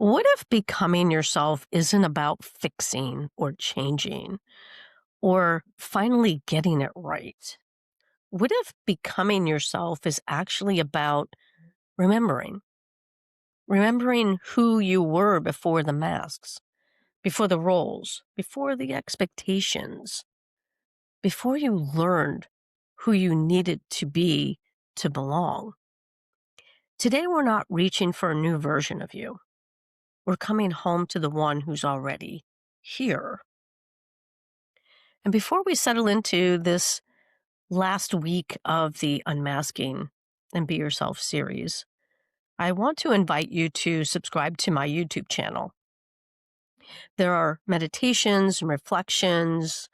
What if becoming yourself isn't about fixing or changing or finally getting it right? What if becoming yourself is actually about remembering? Remembering who you were before the masks, before the roles, before the expectations, before you learned who you needed to be to belong. Today, we're not reaching for a new version of you. We're coming home to the one who's already here. And before we settle into this last week of the Unmasking and Be Yourself series, I want to invite you to subscribe to my YouTube channel. There are meditations and reflections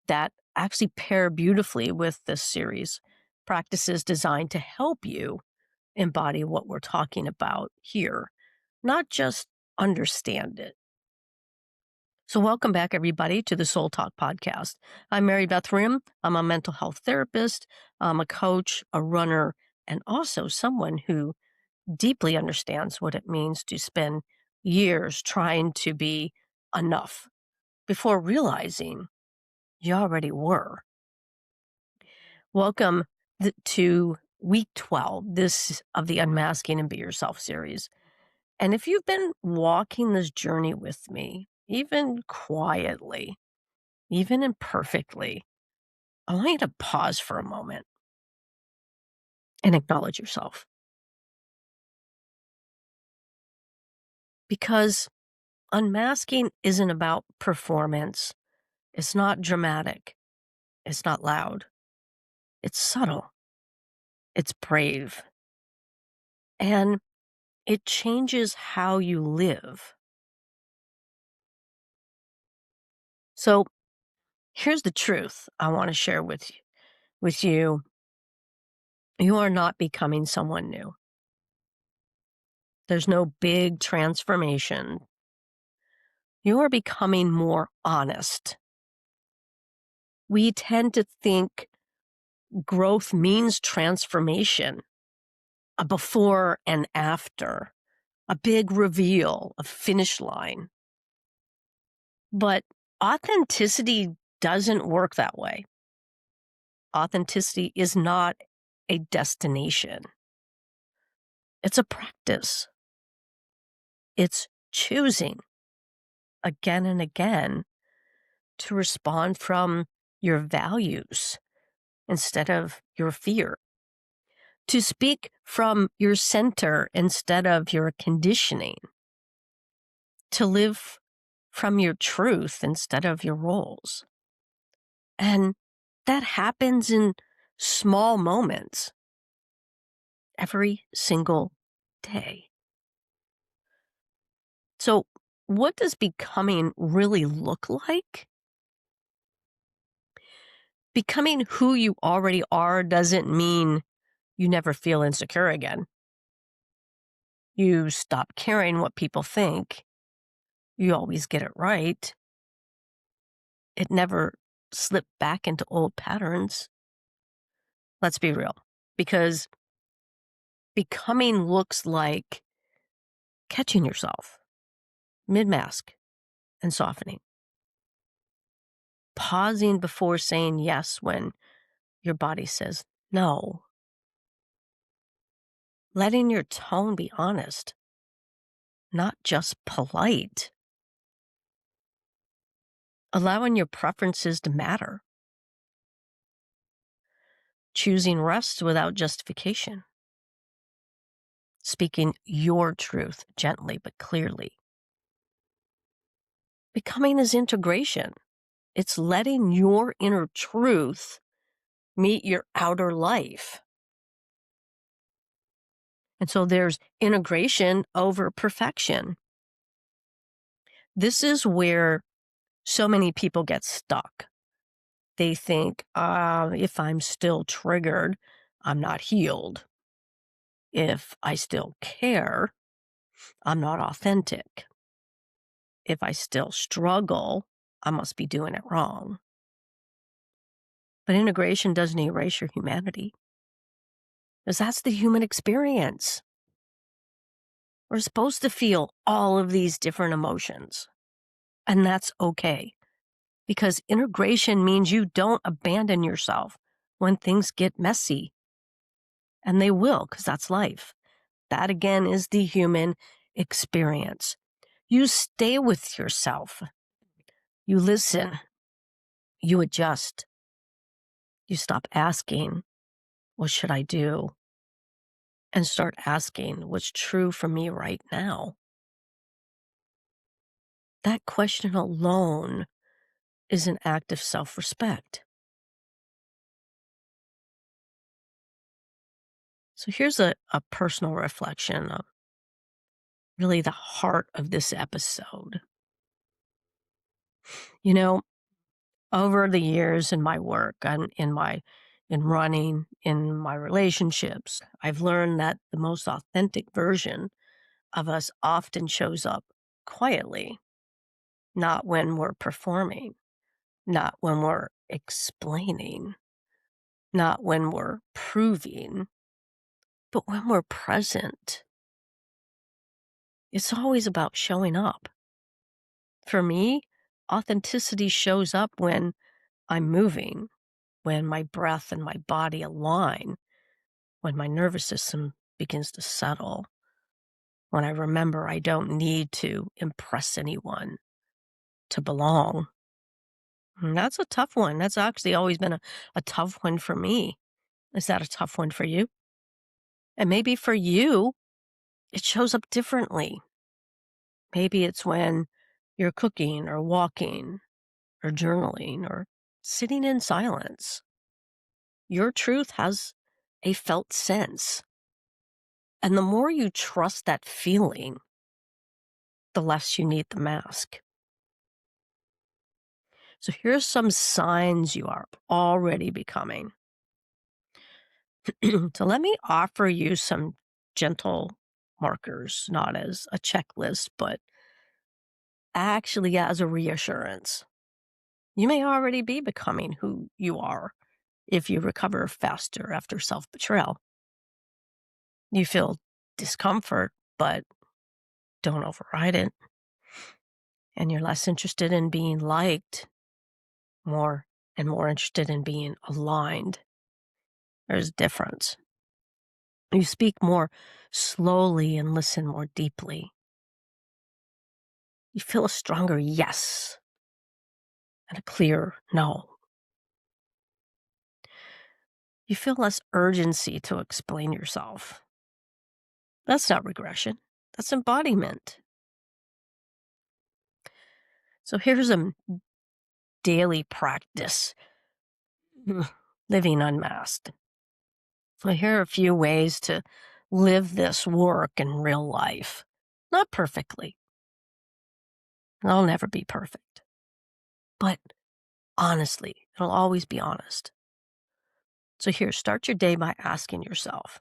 that actually pair beautifully with this series, practices designed to help you embody what we're talking about here, not just understand it. So welcome back, everybody, to the Soul Talk podcast. I'm Marybeth Hrim. I'm a mental health therapist. I'm a coach, a runner, and also someone who deeply understands what it means to spend years trying to be enough before realizing you already were. Welcome to week 12 this of the Unmasking and Be Yourself series. And if you've been walking this journey with me, even quietly, even imperfectly, I want you to pause for a moment and acknowledge yourself. Because unmasking isn't about performance. It's not dramatic. It's not loud. It's subtle. It's brave. And it changes how you live. So here's the truth I want to share with you. You are not becoming someone new. There's no big transformation. You are becoming more honest. We tend to think growth means transformation, a before and after, a big reveal, a finish line. But authenticity doesn't work that way. Authenticity is not a destination. It's a practice. It's choosing again and again to respond from your values instead of your fear, to speak from your center instead of your conditioning, to live from your truth instead of your roles. And that happens in small moments every single day. So, what does becoming really look like? Becoming who you already are doesn't mean you never feel insecure again. You stop caring what people think. You always get it right. It never slipped back into old patterns. Let's be real, because becoming looks like catching yourself mid-mask and softening, pausing before saying yes when your body says no, letting your tone be honest, not just polite, allowing your preferences to matter, choosing rest without justification, speaking your truth gently but clearly. Becoming is integration. It's letting your inner truth meet your outer life. And so there's integration over perfection. This is where so many people get stuck. They think, if I'm still triggered, I'm not healed. If I still care, I'm not authentic. If I still struggle, I must be doing it wrong. But integration doesn't erase your humanity, because that's the human experience. We're supposed to feel all of these different emotions, and that's okay because integration means you don't abandon yourself when things get messy, and they will because that's life. That again is the human experience. You stay with yourself. You listen. You adjust. You stop asking, what should I do? And start asking, what's true for me right now? That question alone is an act of self respect. So here's a personal reflection of really the heart of this episode. You know, over the years in my work and in running, in my relationships, I've learned that the most authentic version of us often shows up quietly, not when we're performing, not when we're explaining, not when we're proving, but when we're present. It's always about showing up. For me, authenticity shows up when I'm moving, when my breath and my body align, when my nervous system begins to settle, when I remember I don't need to impress anyone to belong. And that's a tough one. That's actually always been a tough one for me. Is that a tough one for you? And maybe for you, it shows up differently. Maybe it's when you're cooking or walking or journaling or sitting in silence. Your truth has a felt sense. And the more you trust that feeling, the less you need the mask. So here's some signs you are already becoming. So let me offer you some gentle markers, not as a checklist, but actually as a reassurance. You may already be becoming who you are if you recover faster after self betrayal. You feel discomfort, but don't override it. And you're less interested in being liked, more and more interested in being aligned. There's a difference. You speak more slowly and listen more deeply. You feel a stronger yes and a clear no. You feel less urgency to explain yourself. That's not regression. That's embodiment. So here's a daily practice living unmasked. So here are a few ways to live this work in real life. Not perfectly. I'll never be perfect. But honestly, it'll always be honest. So here, start your day by asking yourself,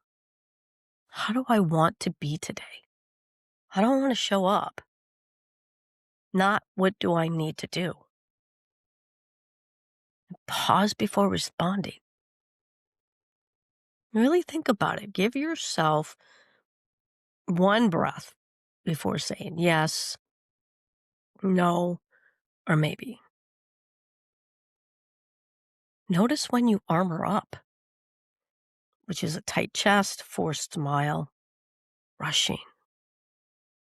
how do I want to be today? How do I want to show up? Not what do I need to do? Pause before responding. Really think about it. Give yourself one breath before saying yes, no, or maybe. Notice when you armor up, which is a tight chest, forced smile, rushing.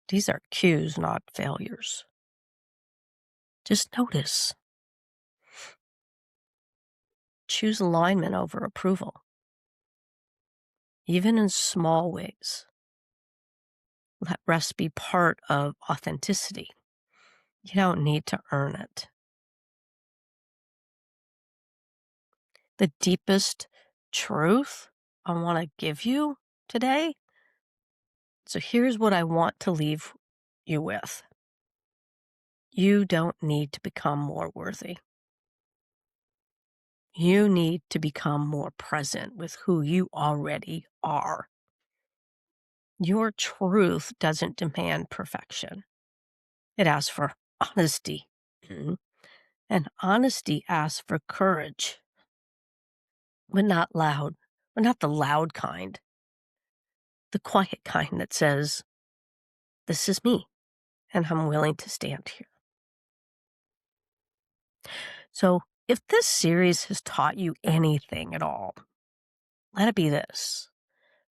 These are cues, not failures. Just notice. Choose alignment over approval, even in small ways. Let rest be part of authenticity. You don't need to earn it. The deepest truth I want to give you today. So here's what I want to leave you with. You don't need to become more worthy. You need to become more present with who you already are. Your truth doesn't demand perfection. It asks for honesty. Mhm. And honesty asks for courage, but not loud, but not the loud kind, the quiet kind that says, this is me, and I'm willing to stand here. So, if this series has taught you anything at all, let it be this: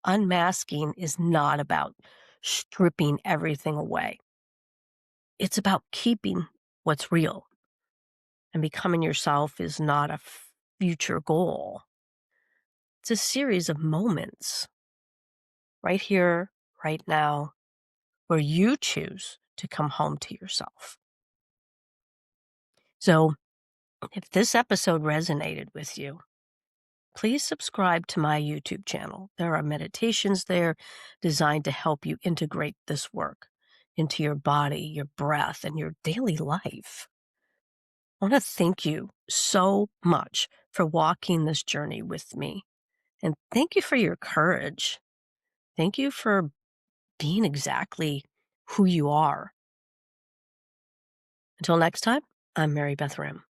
unmasking is not about stripping everything away, it's about keeping what's real. And becoming yourself is not a future goal, it's a series of moments right here, right now, where you choose to come home to yourself. So, if this episode resonated with you, please subscribe to my YouTube channel. There are meditations there designed to help you integrate this work into your body, your breath, and your daily life. I want to thank you so much for walking this journey with me. And thank you for your courage. Thank you for being exactly who you are. Until next time, I'm Marybeth Hrim.